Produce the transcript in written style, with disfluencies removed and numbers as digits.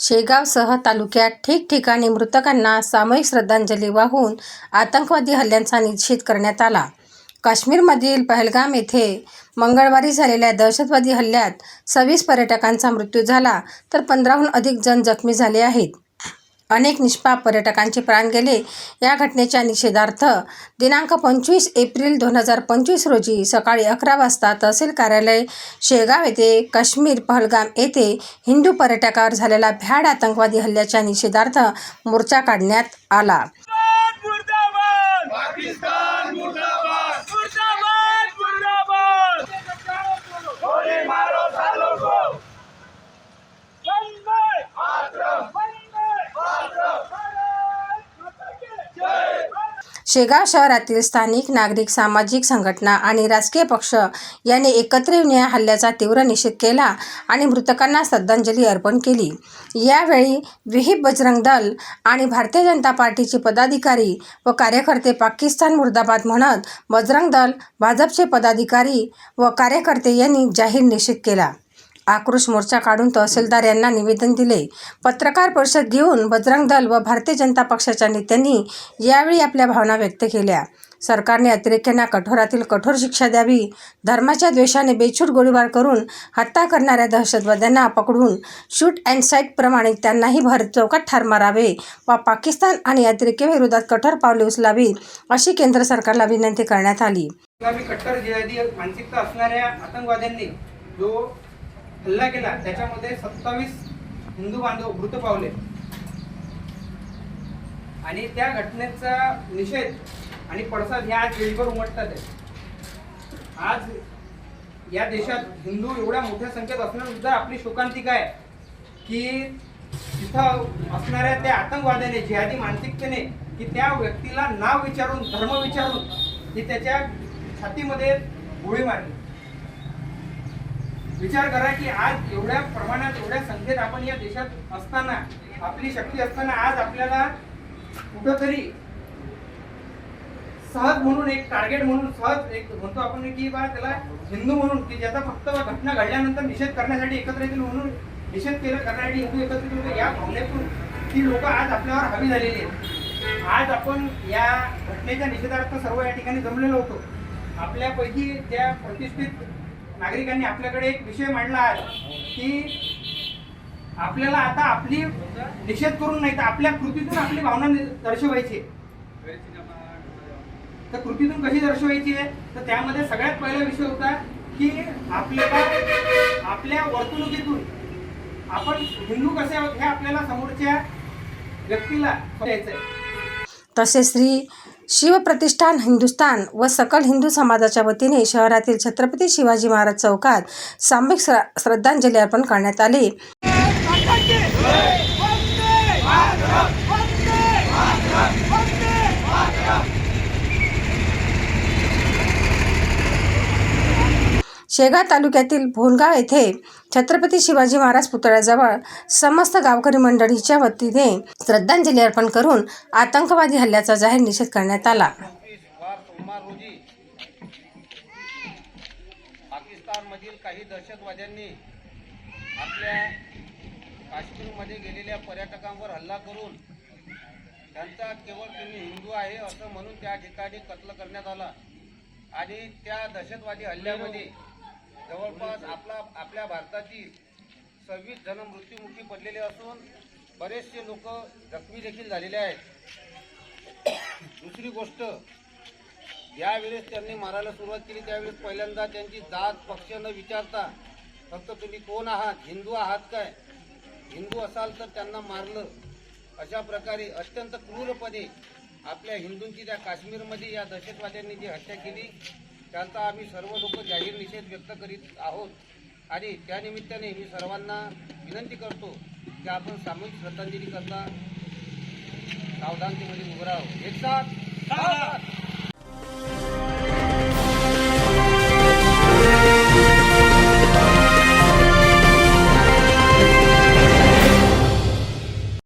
शेगावसह तालुक्यात ठिकठिकाणी मृतकांना सामूहिक श्रद्धांजली वाहून आतंकवादी हल्ल्यांचा निषेध करण्यात आला। काश्मीरमधील पहलगाम येथे मंगळवारी झालेल्या दहशतवादी हल्ल्यात 26 पर्यटकांचा मृत्यू झाला तर 15हून अधिक जण जखमी झाले आहेत। अनेक निष्पाप पर्यटकांचे प्राण गेले। या घटनेच्या निषेधार्थ दिनांक 25 एप्रिल 2025 रोजी सकाळी 11 वाजता तहसील कार्यालय शेगाव येथे काश्मीर पहलगाम येथे हिंदू पर्यटकावर झालेल्या भ्याड आतंकवादी हल्ल्याच्या निषेधार्थ मोर्चा काढण्यात आला। शेगाव शहरातील स्थानिक नागरिक, सामाजिक संघटना आणि राजकीय पक्ष यांनी एकत्र येऊन या हल्ल्याचा तीव्र निषेध केला आणि मृतकांना श्रद्धांजली अर्पण केली। यावेळी विहिप बजरंग दल आणि भारतीय जनता पार्टीचे पदाधिकारी व कार्यकर्ते पाकिस्तान मुर्दाबाद म्हणत बजरंग दल, भाजपचे पदाधिकारी व कार्यकर्ते यांनी जाहीर निषेध केला। आक्रोश मोर्चा काढून तहसीलदार यांना निवेदन दिले। पत्रकार परिषद घेऊन बजरंग दल व भारतीय जनता पक्षाच्या नेत्यांनी यावेळी आपल्या भावना व्यक्त केल्या। सरकारने अतिरेक्यांना कठोरातील कठोर शिक्षा द्यावी, धर्माच्या द्वेषाने बेछूट गोळीबार करून हत्या करणाऱ्या दहशतवाद्यांना पकडून शूट अँड साईट प्रमाणे त्यांनाही भर चौकात ठार मारावे व पाकिस्तान आणि अतिरेक्यांविरोधात कठोर पावले उचलावी अशी केंद्र सरकारला विनंती करण्यात आली। कट्टर जिहादी मानसिकता असणाऱ्या आतंकवाद्यांनी जो हल्ला केला त्याच्यामध्ये 27 हिंदू बांधव मृत पावले आणि त्या घटनेचा निषेध आणि पडसाद ह्या आज वेळीवर उमटतात आहे। आज या देशात हिंदू एवढ्या मोठ्या संख्येत असणं सुद्धा आपली शोकांतिका आहे की तिथं असणाऱ्या त्या आतंकवाद्याने, जिहादी मानसिकतेने की त्या व्यक्तीला नाव विचारून, धर्म विचारून की त्याच्या छातीमध्ये गोळी मारली। विचार करा की आज एवढ्या प्रमाणात, एवढ्या संख्येत आपण या देशात असताना, आपली शक्ती असताना आज आपल्याला कुठंतरी सहज म्हणून, एक टार्गेट म्हणून, सहज एक म्हणतो आपण की बा त्याला हिंदू म्हणून की ज्याचा फक्त घटना घडल्यानंतर निषेध करण्यासाठी एकत्र येतील म्हणून निषेध करण्यासाठी हिंदू एकत्रित होते, या भावनेतून ती लोक आज आपल्यावर हवी झालेली आहेत। आज आपण या घटनेच्या निषेधार्थ सर्व या ठिकाणी जमलेलो होतो। आपल्यापैकी त्या प्रतिष्ठित नागरिकांनी आपल्याकडे एक विषय मांडला आहे की आपल्याला आता आपली निषेध करून नाही तर आपल्या कृतीतून आपली भावना दर्शवायची। तर कृतीतून कशी दर्शवायची आहे तर त्यामध्ये सगळ्यात पहिला विषय होता की आपल्या वर्तणुकीतून आपण हिंदू कसे आहोत हे आपल्याला समोरच्या व्यक्तीला द्यायचं आहे। तसेच श्री शिवप्रतिष्ठान हिंदुस्थान व सकल हिंदू समाजाच्या वतीने शहरातील छत्रपती शिवाजी महाराज चौकात सामूहिक श्रद्धांजली अर्पण करण्यात आली। शेगाव तालुक्यातील भोनगाव येथे छत्रपती शिवाजी महाराज पुतळ्याजवळ समस्त गावकरी मंडळीच्या वतीने श्रद्धांजली अर्पण करून आतंकवादी हल्ल्याचा जाहीर निषेध करण्यात आला। सोमवार रोजी पाकिस्तानमधील काही दहशतवाद्यांनी आपल्या काश्मीरमध्ये गेलेल्या पर्यटकांवर हल्ला करून त्यांचा केवळ तुम्ही हिंदू आहे असं म्हणून त्या ठिकाणी कत्ल करण्यात आला आणि त्या दहशतवादी हल्ल्यामध्ये जवळपास आपल्या भारतातील 26 जण मृत्युमुखी पडलेले असून बरेचसे लोक जखमी देखील झालेले आहेत। दुसरी गोष्ट, ज्यावेळेस त्यांनी मारायला सुरुवात केली त्यावेळेस पहिल्यांदा त्यांची जात, पक्ष न विचारता फक्त तुम्ही कोण आहात, हिंदू आहात काय, हिंदू असाल तर त्यांना मारलं। अशा प्रकारे अत्यंत क्रूरपणे आपल्या हिंदूंची त्या काश्मीरमध्ये या दहशतवाद्यांनी जी हत्या केली त्यांचा आम्ही सर्व लोक जाहीर निषेध व्यक्त करीत आहोत आणि त्यानिमित्ताने मी सर्वांना विनंती करतो की आपण सामूहिक श्रद्धांजली करता सावधानतेमध्ये उभं राहावं। एक साथ